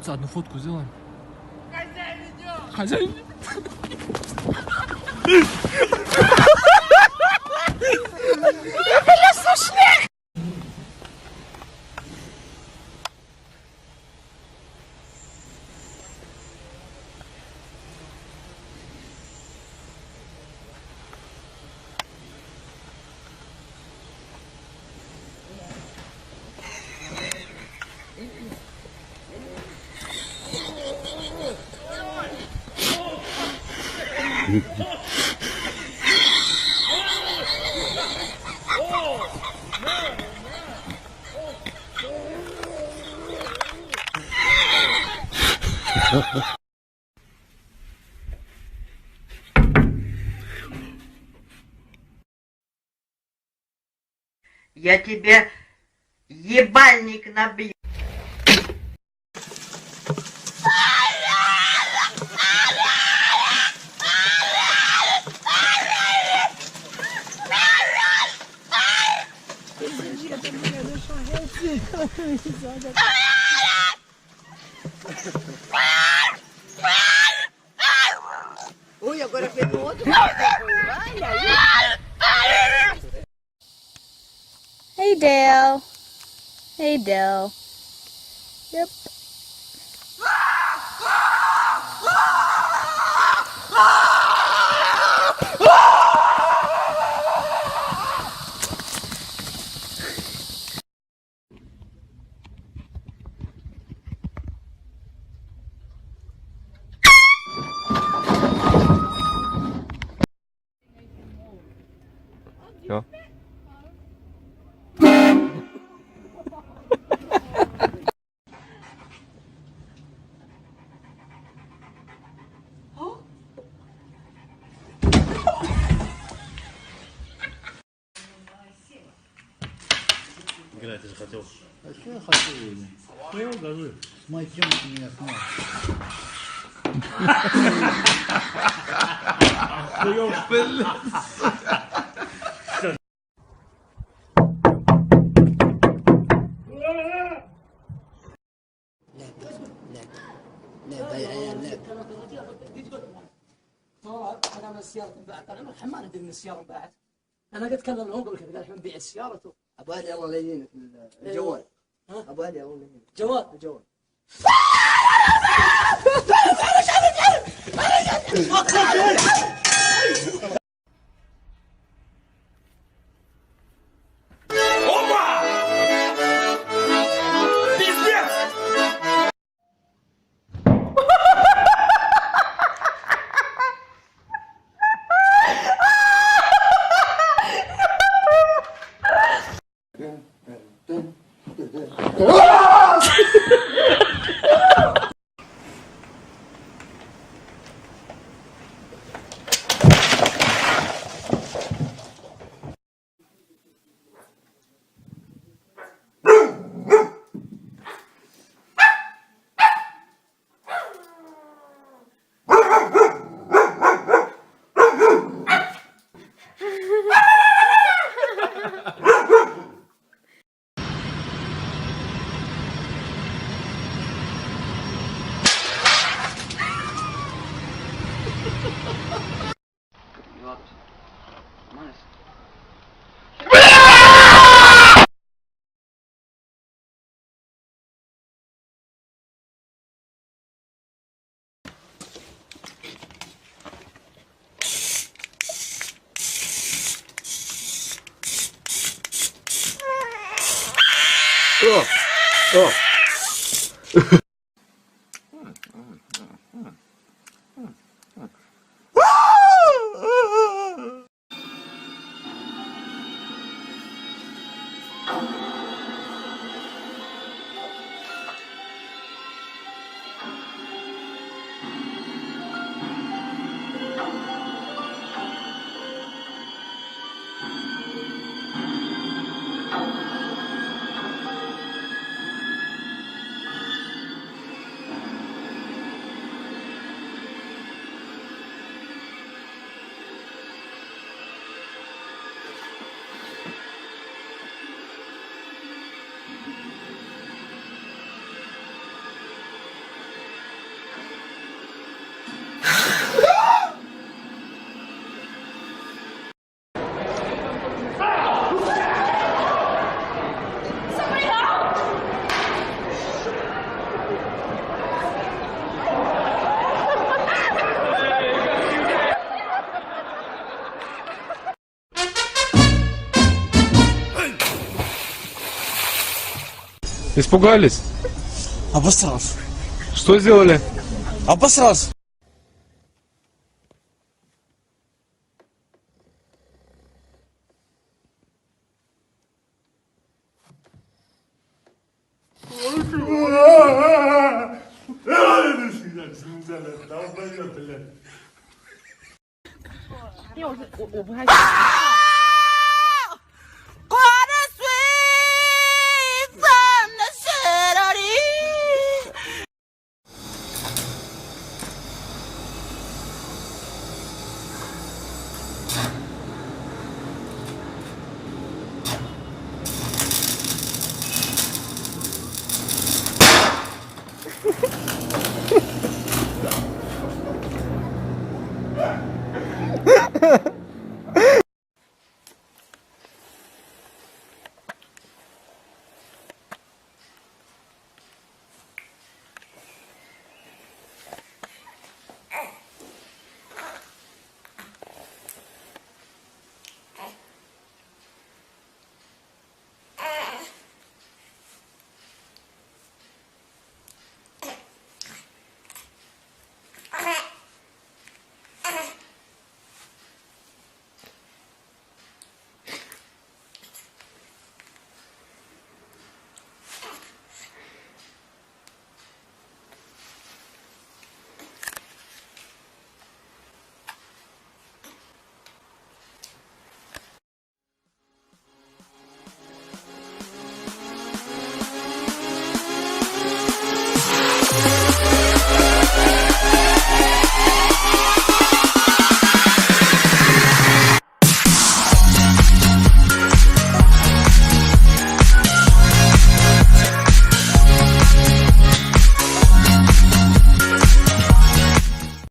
Просто одну фотку сделаем. Хозяин идет! Я тебе ебальник набью. Ui, agora fez o outro. Hey, Dale. Hey, Dale. Yep. Ja. Играть, ты же хотел. А что я хотел? Что, скажи? С мальчонком меня снял. لا بيعين لا انا من السياره انباعت انا من الحمام ادري من السياره انباعت انا قد اتكلم لهم قبل كذا قال الحين نبيع السياره ابو علي الله لا يهينك الجوال ابو علي الله لا يهينك جوال الجوال Испугались? Обосрался. Что сделали? Обосрался.因为我不太喜欢。